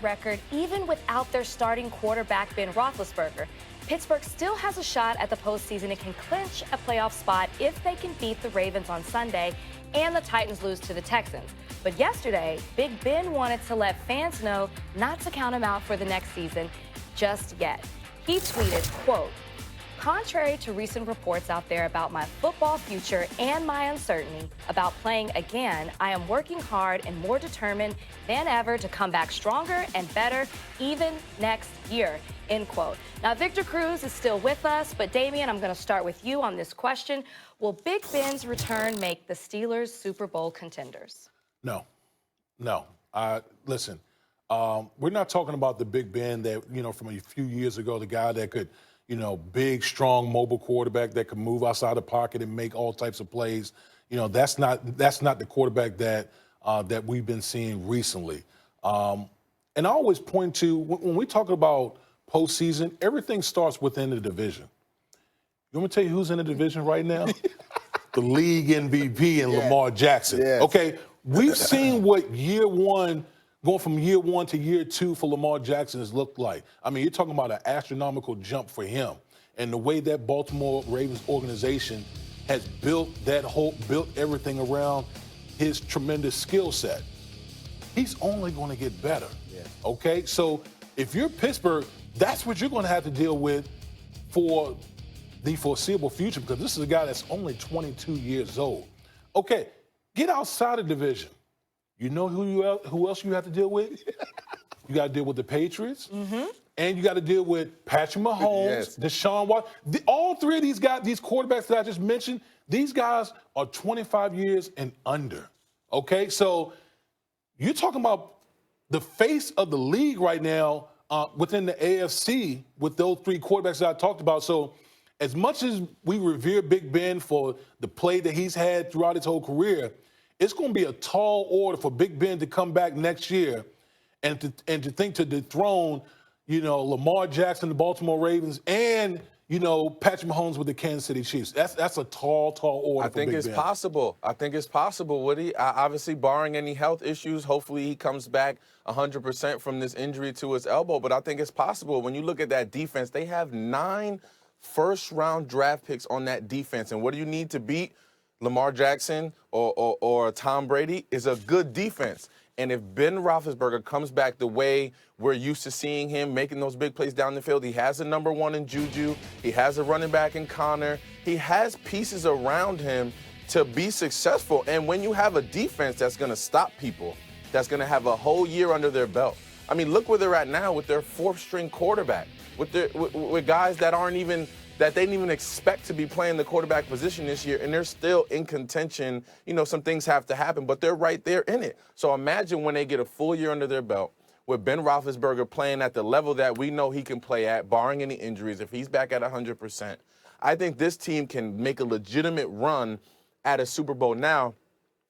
record even without their starting quarterback, Ben Roethlisberger. Pittsburgh still has a shot at the postseason and can clinch a playoff spot if they can beat the Ravens on Sunday and the Titans lose to the Texans. But yesterday, Big Ben wanted to let fans know not to count him out for the next season just yet. He tweeted, quote, "Contrary to recent reports out there about my football future and my uncertainty about playing again, I am working hard and more determined than ever to come back stronger and better even next year," end quote. Now, Victor Cruz is still with us, but Damian, I'm going to start with you on this question. Will Big Ben's return make the Steelers Super Bowl contenders? No. Listen, we're not talking about the Big Ben that, from a few years ago, the guy that could, big, strong, mobile quarterback that could move outside the pocket and make all types of plays. That's not the quarterback that we've been seeing recently. And I always point to, when we talk about postseason, everything starts within the division. You want me to tell you who's in the division right now? The league MVP and Lamar Jackson. Yes. Okay, we've seen what going from year one to year two for Lamar Jackson has looked like. I mean, you're talking about an astronomical jump for him. And the way that Baltimore Ravens organization has built everything around his tremendous skill set. He's only going to get better. Yeah. Okay? So if you're Pittsburgh, that's what you're going to have to deal with for the foreseeable future, because this is a guy that's only 22 years old. Okay, get outside of division. You know who else you have to deal with? You got to deal with the Patriots, and you got to deal with Patrick Mahomes, Yes. Deshaun Watson. All three of these guys, these quarterbacks that I just mentioned, these guys are 25 years and under. Okay, so you're talking about the face of the league right now within the AFC with those three quarterbacks that I talked about. So as much as we revere Big Ben for the play that he's had throughout his whole career, it's going to be a tall order for Big Ben to come back next year and to think to dethrone, Lamar Jackson, the Baltimore Ravens, and, Patrick Mahomes with the Kansas City Chiefs. That's a tall order for Big Ben. I think it's possible, Woody. Obviously, barring any health issues, hopefully he comes back 100% from this injury to his elbow. But I think it's possible. When you look at that defense, they have 9 first-round draft picks on that defense. And what do you need to beat Lamar Jackson or Tom Brady? Is a good defense. And if Ben Roethlisberger comes back the way we're used to seeing him, making those big plays down the field, he has a number 1 in Juju, he has a running back in Connor, he has pieces around him to be successful. And when you have a defense that's going to stop people, that's going to have a whole year under their belt. I mean, look where they're at now with their 4th-string quarterback, with guys that they didn't even expect to be playing the quarterback position this year, and they're still in contention. Some things have to happen, but they're right there in it. So imagine when they get a full year under their belt with Ben Roethlisberger playing at the level that we know he can play at, barring any injuries, if he's back at 100%. I think this team can make a legitimate run at a Super Bowl. Now,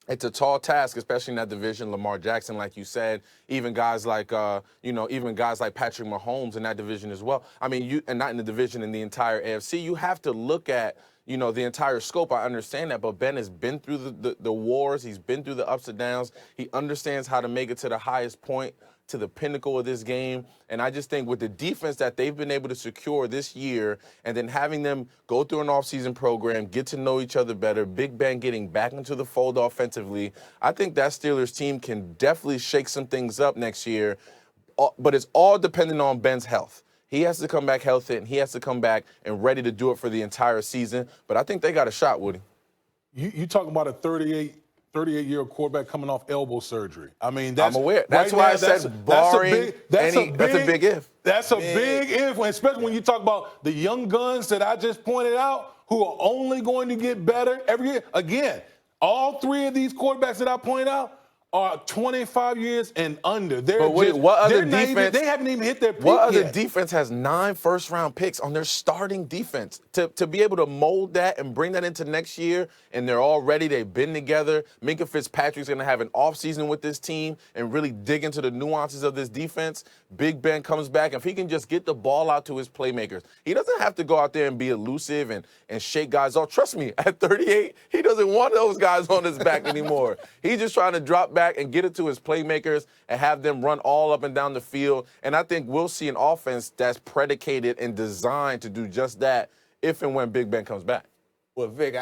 it's a tall task, especially in that division. Lamar Jackson, like you said, even guys like Patrick Mahomes in that division as well. I mean, and not in the division, in the entire AFC. You have to look at, the entire scope. I understand that, but Ben has been through the wars. He's been through the ups and downs. He understands how to make it to the highest point, to the pinnacle of this game. And I just think with the defense that they've been able to secure this year, and then having them go through an offseason program, get to know each other better, Big Ben getting back into the fold offensively, I think that Steelers team can definitely shake some things up next year. But it's all dependent on Ben's health. He has to come back healthy, and he has to come back and ready to do it for the entire season. But I think they got a shot, Woody. You talking about a 38-year-old quarterback coming off elbow surgery. I mean, I'm aware. That's why I said barring that's a big if. That's a big if, especially when you talk about the young guns that I just pointed out who are only going to get better every year. Again, all 3 of these quarterbacks that I pointed out are 25 years and under. They haven't even hit their peak What other yet. defense has 9 first-round picks on their starting defense? To be able to mold that and bring that into next year, and they're all ready, they've been together. Minka Fitzpatrick's going to have an offseason with this team and really dig into the nuances of this defense. Big Ben comes back. If he can just get the ball out to his playmakers, he doesn't have to go out there and be elusive and shake guys off. Trust me, at 38, he doesn't want those guys on his back anymore. He's just trying to drop back back and get it to his playmakers and have them run all up and down the field. And I think we'll see an offense that's predicated and designed to do just that if and when Big Ben comes back. Well, Vic,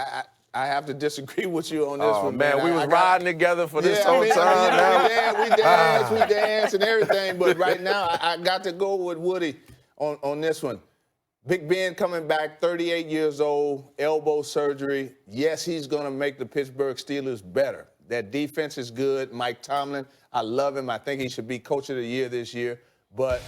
I have to disagree with you on this one, man. We was riding together for this whole Yeah, time. we dance and everything. But right now, I got to go with Woody on this one. Big Ben coming back, 38 years old, elbow surgery. Yes, he's going to make the Pittsburgh Steelers better. That defense is good. Mike Tomlin, I love him. I think he should be Coach of the Year this year. But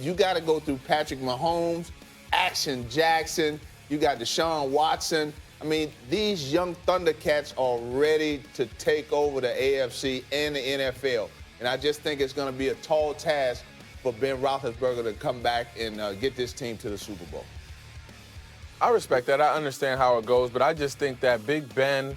you got to go through Patrick Mahomes, Action Jackson. You got Deshaun Watson. I mean, these young Thundercats are ready to take over the AFC and the NFL. And I just think it's going to be a tall task for Ben Roethlisberger to come back and get this team to the Super Bowl. I respect that. I understand how it goes, but I just think that Big Ben,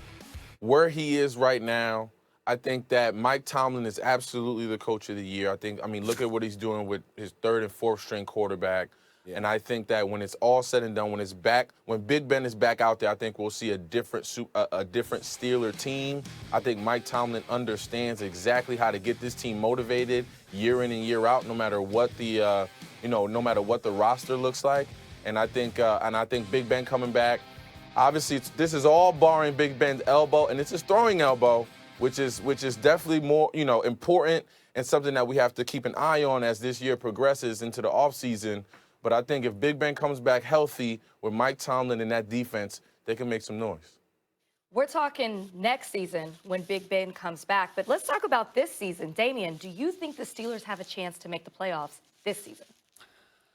where he is right now, I think that Mike Tomlin is absolutely the Coach of the Year. I mean, look at what he's doing with his third and fourth string quarterback. Yeah. And I think that when it's all said and done, when Big Ben is back out there, I think we'll see a different Steeler team. I think Mike Tomlin understands exactly how to get this team motivated year in and year out, no matter what the no matter what the roster looks like. And I think Big Ben coming back. Obviously, this is all barring Big Ben's elbow, and it's his throwing elbow, which is definitely more important and something that we have to keep an eye on as this year progresses into the offseason. But I think if Big Ben comes back healthy with Mike Tomlin and that defense, they can make some noise. We're talking next season when Big Ben comes back, but let's talk about this season. Damian, do you think the Steelers have a chance to make the playoffs this season?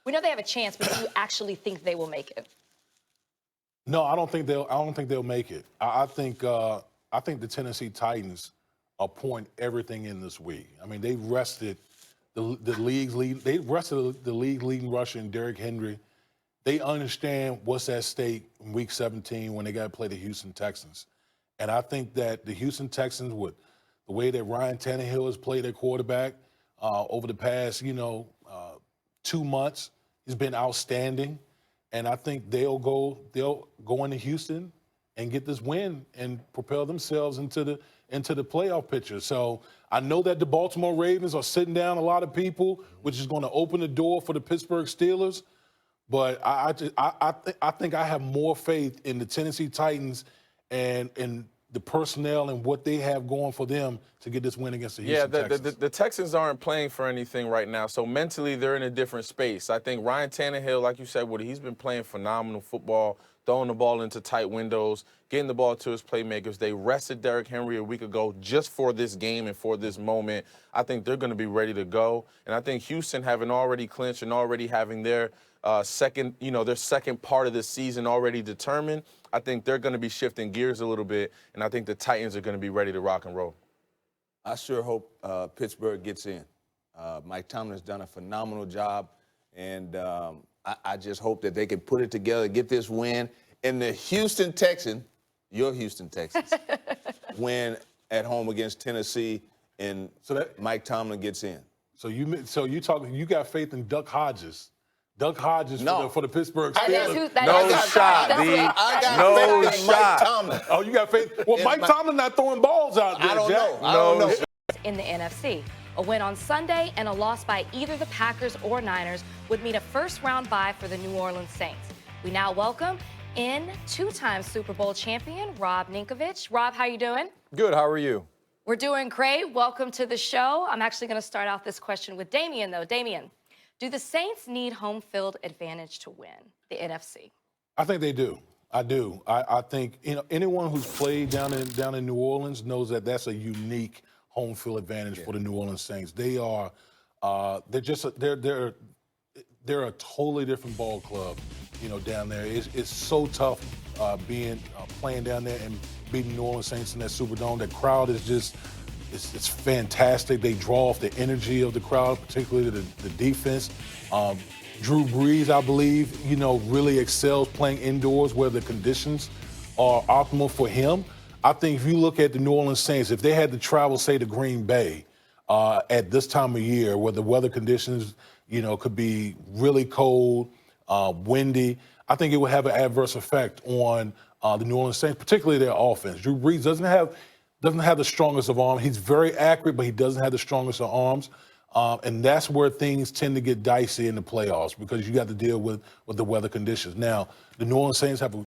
We know they have a chance, but do you actually think they will make it? No, I don't think they'll make it. I think the Tennessee Titans are pouring everything in this week. I mean, they rested the league's lead. They rested the league leading rusher in Derrick Henry. They understand what's at stake in Week 17 when they got to play the Houston Texans. And I think that the Houston Texans, with the way that Ryan Tannehill has played their quarterback over the past, 2 months, he's been outstanding. And I think they'll go into Houston and get this win and propel themselves into the playoff picture. So I know that the Baltimore Ravens are sitting down a lot of people, which is going to open the door for the Pittsburgh Steelers. But I think I have more faith in the Tennessee Titans and the personnel and what they have going for them to get this win against the Houston Texans. The Texans aren't playing for anything right now, so mentally they're in a different space. I think Ryan Tannehill, like you said, Woody, he's been playing phenomenal football, throwing the ball into tight windows, getting the ball to his playmakers. They rested Derrick Henry a week ago just for this game and for this moment. I think they're going to be ready to go. And I think Houston, having already clinched and already having their second part of the season already determined, I think they're going to be shifting gears a little bit, and I think the Titans are going to be ready to rock and roll. I sure hope Pittsburgh gets in. Mike Tomlin has done a phenomenal job, and I just hope that they can put it together, get this win. And the Houston Texans, your Houston Texans, win at home against Tennessee, and so that Mike Tomlin gets in. So you got faith in Duck Hodges. Doug Hodges for the Pittsburgh Steelers. No shot, D. No shot. Mike Tomlin. Oh, you got faith? Well, Mike Tomlin not throwing balls out there, I don't Jack. know. I don't know. In the NFC, a win on Sunday and a loss by either the Packers or Niners would mean a first-round bye for the New Orleans Saints. We now welcome in two-time Super Bowl champion Rob Ninkovich. Rob, how you doing? Good. How are you? We're doing great. Welcome to the show. I'm actually going to start off this question with Damian, though. Damian, do the Saints need home field advantage to win the NFC? I think they do. I do. I think anyone who's played down in New Orleans knows that that's a unique home field advantage for the New Orleans Saints. They are they're a totally different ball club, down there. It's so tough playing down there and beating New Orleans Saints in that Superdome. That crowd is just it's fantastic. They draw off the energy of the crowd, particularly the defense. Drew Brees, I believe, really excels playing indoors where the conditions are optimal for him. I think if you look at the New Orleans Saints, if they had to travel, say, to Green Bay at this time of year where the weather conditions, could be really cold, windy, I think it would have an adverse effect on the New Orleans Saints, particularly their offense. Drew Brees doesn't have doesn't have the strongest of arms. He's very accurate, but he doesn't have the strongest of arms. And that's where things tend to get dicey in the playoffs because you got to deal with the weather conditions. Now, the New Orleans Saints have a